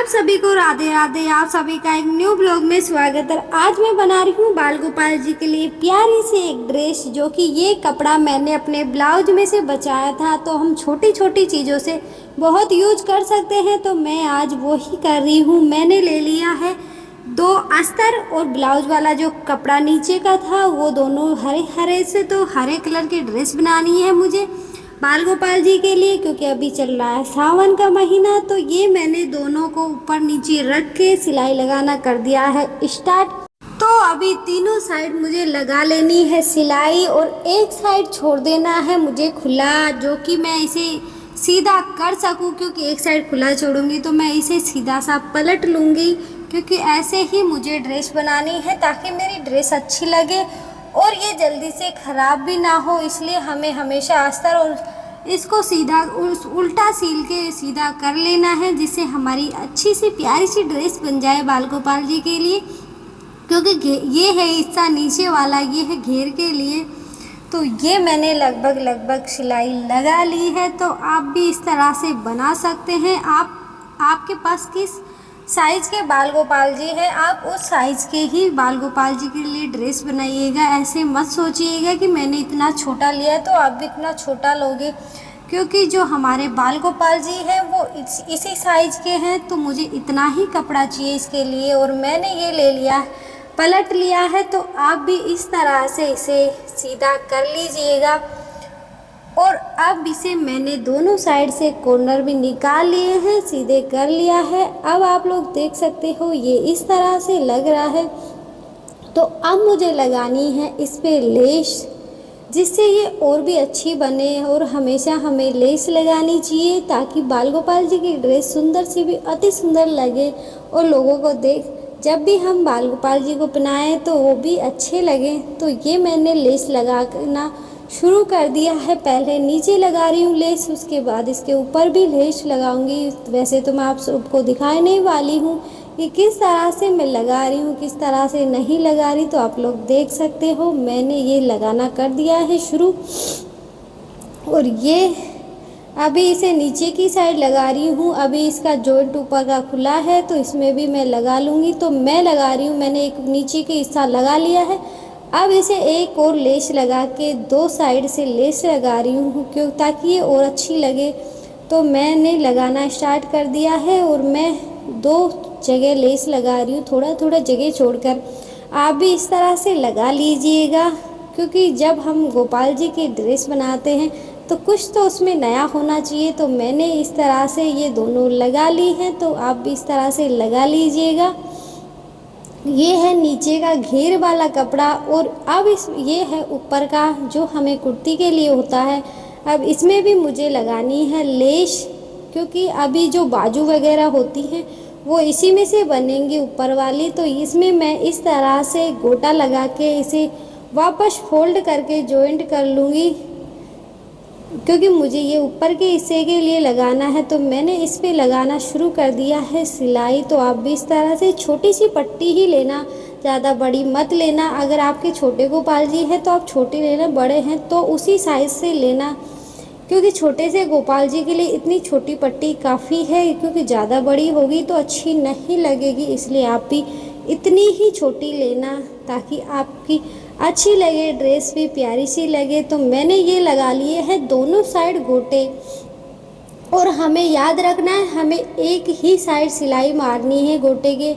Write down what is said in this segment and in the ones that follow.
सभी को राधे राधे। आप सभी का एक न्यू ब्लॉग में स्वागत है। आज मैं बना रही हूँ बाल गोपाल जी के लिए प्यारी सी एक ड्रेस, जो कि ये कपड़ा मैंने अपने ब्लाउज में से बचाया था। तो हम छोटी छोटी चीज़ों से बहुत यूज कर सकते हैं, तो मैं आज वो ही कर रही हूँ। मैंने ले लिया है 2 अस्तर और ब्लाउज वाला जो कपड़ा नीचे का था वो दोनों हरे हरे से, तो हरे कलर की ड्रेस बनानी है मुझे बाल गोपाल जी के लिए, क्योंकि अभी चल रहा है सावन का महीना। तो ये मैंने दोनों को ऊपर नीचे रख के सिलाई लगाना कर दिया है स्टार्ट। तो अभी तीनों साइड मुझे लगा लेनी है सिलाई और एक साइड छोड़ देना है मुझे खुला, जो कि मैं इसे सीधा कर सकूं, क्योंकि एक साइड खुला छोड़ूंगी तो मैं इसे सीधा सा पलट लूँगी, क्योंकि ऐसे ही मुझे ड्रेस बनानी है ताकि मेरी ड्रेस अच्छी लगे और ये जल्दी से ख़राब भी ना हो। इसलिए हमें हमेशा अस्तर और इसको सीधा उल्टा सील के सीधा कर लेना है, जिससे हमारी अच्छी सी प्यारी सी ड्रेस बन जाए बाल गोपाल जी के लिए। क्योंकि ये है हिस्सा नीचे वाला, ये है घेर के लिए। तो ये मैंने लगभग सिलाई लगा ली है। तो आप भी इस तरह से बना सकते हैं। आपके पास किस साइज़ के बाल गोपाल जी है, आप उस साइज़ के ही बाल गोपाल जी के लिए ड्रेस बनाइएगा। ऐसे मत सोचिएगा कि मैंने इतना छोटा लिया है तो आप भी इतना छोटा लोगे, क्योंकि जो हमारे बाल गोपाल जी हैं वो इसी साइज़ के हैं। तो मुझे इतना ही कपड़ा चाहिए इसके लिए और मैंने ये ले लिया, पलट लिया है। तो आप भी इस तरह से इसे सीधा कर लीजिएगा। और अब इसे मैंने दोनों साइड से कॉर्नर भी निकाल लिए हैं, सीधे कर लिया है। अब आप लोग देख सकते हो ये इस तरह से लग रहा है। तो अब मुझे लगानी है इस पे लेस, जिससे ये और भी अच्छी बने। और हमेशा हमें लेस लगानी चाहिए ताकि बाल गोपाल जी की ड्रेस सुंदर सी भी अति सुंदर लगे और लोगों को देख जब भी हम बाल गोपाल जी को पहनाएं तो वो भी अच्छे लगे। तो ये मैंने लेस लगाना शुरू कर दिया है। पहले नीचे लगा रही हूँ लेस, उसके बाद इसके ऊपर भी लेस लगाऊंगी। वैसे तो मैं आप सबको दिखाने नहीं वाली हूँ कि किस तरह से मैं लगा रही हूँ, किस तरह से नहीं लगा रही, तो आप लोग देख सकते हो। मैंने ये लगाना कर दिया है शुरू। और ये अभी इसे नीचे की साइड लगा रही हूँ। अभी इसका जॉइंट ऊपर का खुला है तो इसमें भी मैं लगा लूँगी। तो मैं लगा रही हूँ, मैंने एक नीचे का हिस्सा लगा लिया है। अब इसे एक और लेस लगा के 2 साइड से लेस लगा रही हूँ, क्यों ताकि ये और अच्छी लगे। तो मैंने लगाना स्टार्ट कर दिया है और मैं 2 जगह लेस लगा रही हूँ, थोड़ा थोड़ा जगह छोड़कर। आप भी इस तरह से लगा लीजिएगा, क्योंकि जब हम गोपाल जी की ड्रेस बनाते हैं तो कुछ तो उसमें नया होना चाहिए। तो मैंने इस तरह से ये दोनों लगा ली हैं, तो आप भी इस तरह से लगा लीजिएगा। ये है नीचे का घेर वाला कपड़ा और अब ये है ऊपर का जो हमें कुर्ती के लिए होता है। अब इसमें भी मुझे लगानी है लेस, क्योंकि अभी जो बाजू वगैरह होती हैं वो इसी में से बनेंगी ऊपर वाली। तो इसमें मैं इस तरह से गोटा लगा के इसे वापस फोल्ड करके जॉइंट कर लूँगी, क्योंकि मुझे ये ऊपर के हिस्से के लिए लगाना है। तो मैंने इस पे लगाना शुरू कर दिया है सिलाई। तो आप भी इस तरह से छोटी सी पट्टी ही लेना, ज़्यादा बड़ी मत लेना। अगर आपके छोटे गोपाल जी हैं तो आप छोटी लेना, बड़े हैं तो उसी साइज़ से लेना, क्योंकि छोटे से गोपाल जी के लिए इतनी छोटी पट्टी काफ़ी है, क्योंकि ज़्यादा बड़ी होगी तो अच्छी नहीं लगेगी। इसलिए आप भी इतनी ही छोटी लेना ताकि आपकी अच्छी लगे, ड्रेस भी प्यारी सी लगे। तो मैंने ये लगा लिए हैं दोनों साइड गोटे। और हमें याद रखना है, हमें एक ही साइड सिलाई मारनी है गोटे के,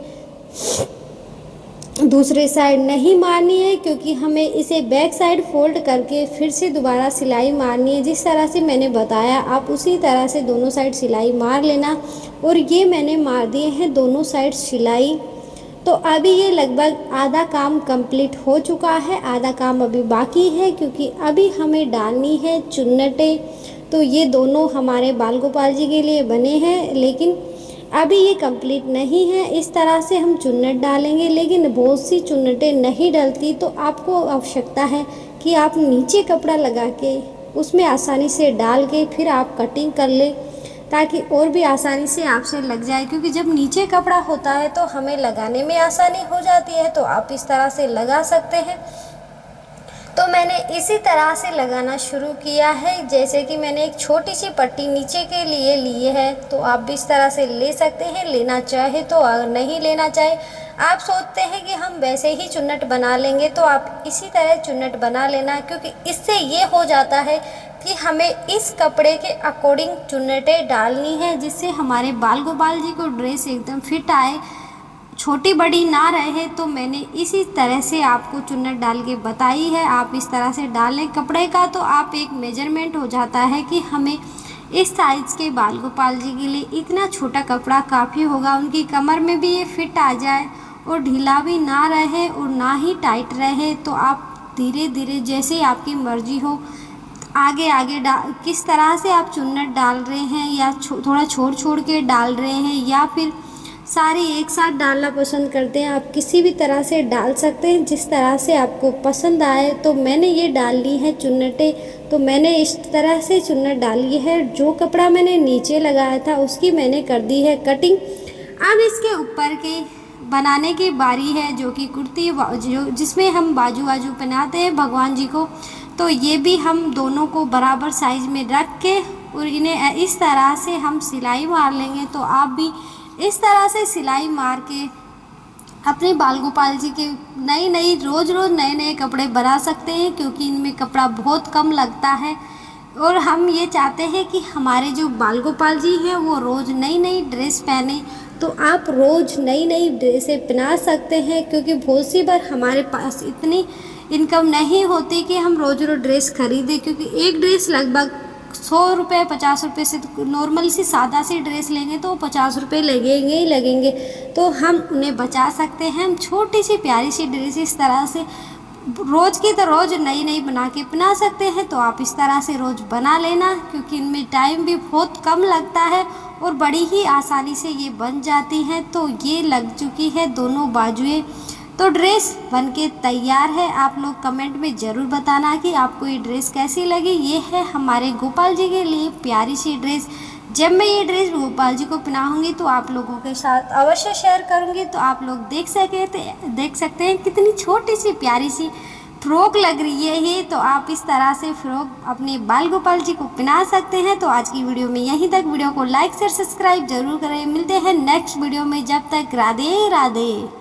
दूसरे साइड नहीं मारनी है, क्योंकि हमें इसे बैक साइड फोल्ड करके फिर से दोबारा सिलाई मारनी है। जिस तरह से मैंने बताया आप उसी तरह से दोनों साइड सिलाई मार लेना। और ये मैंने मार दिए हैं दोनों साइड सिलाई। तो अभी ये लगभग आधा काम कंप्लीट हो चुका है, आधा काम अभी बाकी है, क्योंकि अभी हमें डालनी है चुन्नटें। तो ये दोनों हमारे बाल गोपाल जी के लिए बने हैं, लेकिन अभी ये कंप्लीट नहीं है। इस तरह से हम चुन्नट डालेंगे, लेकिन बहुत सी चुन्नटें नहीं डलती। तो आपको आवश्यकता है कि आप नीचे कपड़ा लगा के उसमें आसानी से डाल के फिर आप कटिंग कर ले, ताकि और भी आसानी से आपसे लग जाए। क्योंकि जब नीचे कपड़ा होता है तो हमें लगाने में आसानी हो जाती है। तो आप इस तरह से लगा सकते हैं। तो मैंने इसी तरह से लगाना शुरू किया है। जैसे कि मैंने एक छोटी सी पट्टी नीचे के लिए ली है, तो आप भी इस तरह से ले सकते हैं, लेना चाहे तो। अगर नहीं लेना चाहे, आप सोचते हैं कि हम वैसे ही चुन्नट बना लेंगे, तो आप इसी तरह चुन्नट बना लेना, क्योंकि इससे ये हो जाता है कि हमें इस कपड़े के अकॉर्डिंग चुन्नटें डालनी है, जिससे हमारे बाल गोपाल जी को ड्रेस एकदम फिट आए, छोटी बड़ी ना रहे। तो मैंने इसी तरह से आपको चुन्नट डाल के बताई है। आप इस तरह से डालें कपड़े का, तो आप एक मेजरमेंट हो जाता है कि हमें इस साइज़ के बाल गोपाल जी के लिए इतना छोटा कपड़ा काफ़ी होगा। उनकी कमर में भी ये फिट आ जाए और ढीला भी ना रहे और ना ही टाइट रहे। तो आप धीरे धीरे जैसे आपकी मर्जी हो, आगे आगे किस तरह से आप चुन्नट डाल रहे हैं, या थोड़ा छोड़ छोड़ के डाल रहे हैं, या फिर सारी एक साथ डालना पसंद करते हैं, आप किसी भी तरह से डाल सकते हैं, जिस तरह से आपको पसंद आए। तो मैंने ये डाल ली है चुन्नटें, तो मैंने इस तरह से चुन्नट डाली है। जो कपड़ा मैंने नीचे लगाया था उसकी मैंने कर दी है कटिंग। अब इसके ऊपर के बनाने की बारी है, जो कि कुर्ती जो जिसमें हम बाजू बाजू पहनाते हैं भगवान जी को। तो ये भी हम दोनों को बराबर साइज़ में रख के और इन्हें इस तरह से हम सिलाई मार लेंगे। तो आप भी इस तरह से सिलाई मार के अपने बाल गोपाल जी के रोज़ नए नए कपड़े बना सकते हैं, क्योंकि इनमें कपड़ा बहुत कम लगता है। और हम ये चाहते हैं कि हमारे जो बाल गोपाल जी हैं वो रोज़ नई नई ड्रेस पहने। तो आप रोज़ नई नई ड्रेसें पहना सकते हैं, क्योंकि बहुत सी बार हमारे पास इतनी इनकम नहीं होती कि हम रोज़ ड्रेस खरीदें, क्योंकि एक ड्रेस लगभग 100 रुपये 50 रुपये से, नॉर्मल सी सादा सी ड्रेस लेंगे तो 50 रुपये लगेंगे ही लगेंगे। तो हम उन्हें बचा सकते हैं। हम छोटी सी प्यारी सी ड्रेस इस तरह से रोज़ की तो रोज़ नई नई बना के पहना सकते हैं। तो आप इस तरह से रोज़ बना लेना, क्योंकि इनमें टाइम भी बहुत कम लगता है और बड़ी ही आसानी से ये बन जाती हैं। तो ये लग चुकी है दोनों बाजुएं, तो ड्रेस बनके तैयार है। आप लोग कमेंट में ज़रूर बताना कि आपको ये ड्रेस कैसी लगी। ये है हमारे गोपाल जी के लिए प्यारी सी ड्रेस। जब मैं ये ड्रेस गोपाल जी को पहनाऊँगी तो आप लोगों के साथ अवश्य शेयर करूँगी, तो आप लोग देख सकते हैं कितनी छोटी सी प्यारी सी फ्रॉक लग रही है ये। तो आप इस तरह से फ्रॉक अपने बाल गोपाल जी को पहना सकते हैं। तो आज की वीडियो में यहीं तक। वीडियो को लाइक शेयर सब्सक्राइब जरूर करें। मिलते हैं नेक्स्ट वीडियो में, जब तक राधे राधे।